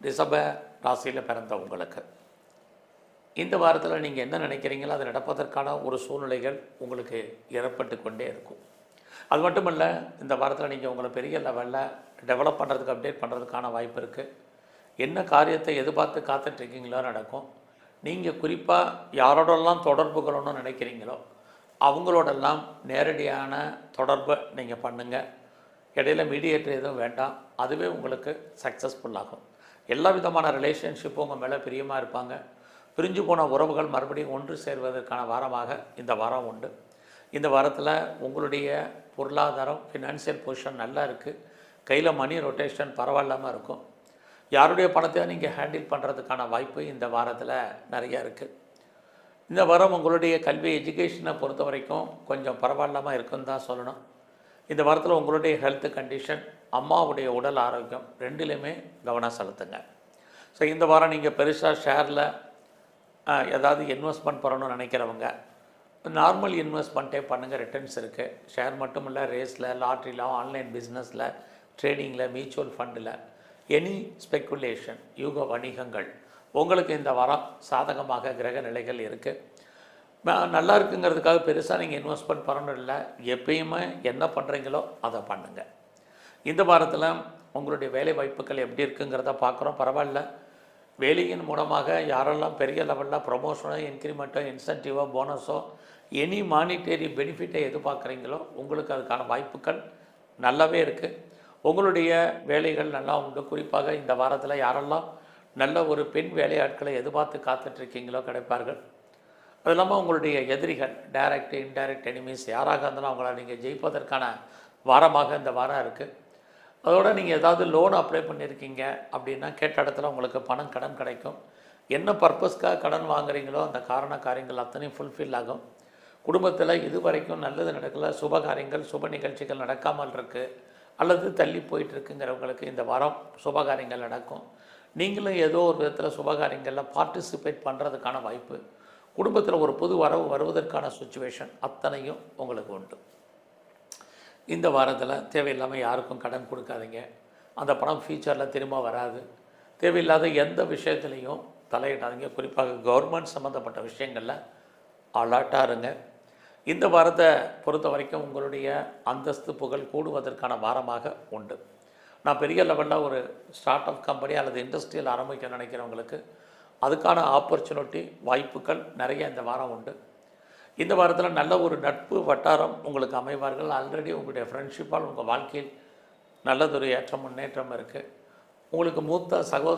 ரிஷப ராசியில் பிறந்த உங்களுக்கு இந்த வாரத்தில் நீங்கள் என்ன நினைக்கிறீங்களோ அது நடப்பதற்கான ஒரு சூழ்நிலைகள் உங்களுக்கு ஏற்பட்டு கொண்டே இருக்கும். அது மட்டும் இல்லை, இந்த வாரத்தில் நீங்கள் உங்களை பெரிய லெவலில் டெவலப் பண்ணுறதுக்கு அப்டேட் பண்ணுறதுக்கான வாய்ப்பு இருக்குது. என்ன காரியத்தை எதிர்பார்த்து காத்துட்ருக்கீங்களோ நடக்கும். நீங்கள் குறிப்பாக யாரோடெல்லாம் தொடர்பு கொள்ளணும்னு நினைக்கிறீங்களோ அவங்களோடெல்லாம் நேரடியான தொடர்பை நீங்கள் பண்ணுங்கள். இடையில மீடியேட்டர் எதுவும் வேண்டாம். அதுவே உங்களுக்கு சக்ஸஸ்ஃபுல்லாகும். எல்லா விதமான ரிலேஷன்ஷிப்பும் உங்கள் மேலே பிரியமாக இருப்பாங்க. பிரிஞ்சு போன உறவுகள் மறுபடியும் ஒன்று சேர்வதற்கான வாரமாக இந்த வாரம் உண்டு. இந்த வாரத்தில் உங்களுடைய பொருளாதாரம் ஃபினான்ஷியல் பொசிஷன் நல்லா இருக்குது. கையில் மணி ரொட்டேஷன் பரவாயில்லாமல் இருக்கும். யாருடைய பணத்தையும் நீங்கள் ஹேண்டில் பண்ணுறதுக்கான வாய்ப்பு இந்த வாரத்தில் நிறையா இருக்குது. இந்த வாரம் உங்களுடைய கல்வி எஜுகேஷனை பொறுத்த வரைக்கும் கொஞ்சம் பரவாயில்லாமல் இருக்குன்னு தான் சொல்லணும். இந்த வாரத்தில் உங்களுடைய ஹெல்த் கண்டிஷன், அம்மாவுடைய உடல் ஆரோக்கியம் ரெண்டுலேயுமே கவனம் செலுத்துங்க. ஸோ இந்த வாரம் நீங்கள் பெருசாக ஷேரில் ஏதாவது இன்வெஸ்ட்மெண்ட் பண்ணணும்னு நினைக்கிறவங்க நார்மல் இன்வெஸ்ட்மெண்ட்டே பண்ணுங்கள். ரிட்டர்ன்ஸ் இருக்குது. ஷேர் மட்டும் இல்லை, ரேஸில், லாட்ரியில், ஆன்லைன் பிஸ்னஸில், ட்ரேடிங்கில், மியூச்சுவல் ஃபண்டில், எனி ஸ்பெக்குலேஷன், யூக வணிகங்கள் உங்களுக்கு இந்த வாரம் சாதகமாக கிரக நிலைகள் இருக்குது. நல்லா இருக்குங்கிறதுக்காக பெருசாக நீங்கள் இன்வெஸ்ட்மெண்ட் பண்ணணும் இல்லை. எப்பயுமே என்ன பண்ணுறீங்களோ அதை பண்ணுங்கள். இந்த வாரத்தில் உங்களுடைய வேலை வாய்ப்புகள் எப்படி இருக்குங்கிறத பார்க்குறோம். பரவாயில்ல. வேலையின் மூலமாக யாரெல்லாம் பெரிய லெவலில் ப்ரொமோஷனோ, இன்க்ரிமெண்ட்டோ, இன்சென்டிவோ, போனஸோ, எனி மானிட்டரி பெனிஃபிட்டை எதிர்பார்க்குறீங்களோ உங்களுக்கு அதுக்கான வாய்ப்புகள் நல்லாவே இருக்குது. உங்களுடைய வேலைகள் நல்லா உண்டு. குறிப்பாக இந்த வாரத்தில் யாரெல்லாம் நல்ல ஒரு பெண் வேலையாட்களை எதிர்பார்த்து காத்துட்ருக்கீங்களோ கிடைப்பார்கள். அது இல்லாமல் உங்களுடைய எதிரிகள், டைரக்ட் இன்டைரக்ட் எனிமீஸ் யாராக இருந்தாலும் அவங்கள நீங்கள் ஜெயிப்பதற்கான வாரமாக இந்த வாரம் இருக்குது. அதோடு நீங்கள் ஏதாவது லோன் அப்ளை பண்ணியிருக்கீங்க அப்படின்னா கேட்ட இடத்துல உங்களுக்கு பணம், கடன் கிடைக்கும். என்ன பர்பஸ்க்காக கடன் வாங்குறீங்களோ அந்த காரியங்கள் அத்தனையும் ஃபுல்ஃபில் ஆகும். குடும்பத்தில் இது வரைக்கும் நல்லது நடக்கலை, சுப காரியங்கள், சுப நிகழ்ச்சிகள் நடக்காமல் இருக்குது அல்லது தள்ளி போயிட்டுருக்குங்கிறவங்களுக்கு இந்த வாரம் சுபகாரியங்கள் நடக்கும். நீங்களும் ஏதோ ஒரு விதத்தில் சுபகாரியங்களில் பார்ட்டிசிபேட் பண்ணுறதுக்கான வாய்ப்பு, குடும்பத்தில் ஒரு புது வரவு வருவதற்கான சுச்சுவேஷன் அத்தனையும் உங்களுக்கு உண்டு. இந்த வாரத்தில் தேவையில்லாமல் யாருக்கும் கடன் கொடுக்காதீங்க. அந்த பணம் ஃபியூச்சரில் திரும்ப வராது. தேவையில்லாத எந்த விஷயத்துலையும் தலையிடாதீங்க. குறிப்பாக கவர்மெண்ட் சம்மந்தப்பட்ட விஷயங்களில் அலர்ட்டாக இருங்க. இந்த வாரத்தை பொறுத்த வரைக்கும் உங்களுடைய அந்தஸ்து, புகழ் கூடுவதற்கான வாரமாக உண்டு. நான் பெரிய லெவலில் ஒரு ஸ்டார்ட் அப் கம்பெனி அல்லது இண்டஸ்ட்ரியல் ஆரம்பிக்க நினைக்கிறவங்களுக்கு அதுக்கான ஆப்பர்ச்சுனிட்டி, வாய்ப்புகள் நிறைய இந்த வாரம் உண்டு. இந்த வாரத்தில் நல்ல ஒரு நட்பு வட்டாரம் உங்களுக்கு அமைவார்கள். ஆல்ரெடி உங்களுடைய ஃப்ரெண்ட்ஷிப்பால் உங்கள் வாழ்க்கையில் நல்லதொரு ஏற்றம், முன்னேற்றம் இருக்குது. உங்களுக்கு மூத்த சகோதர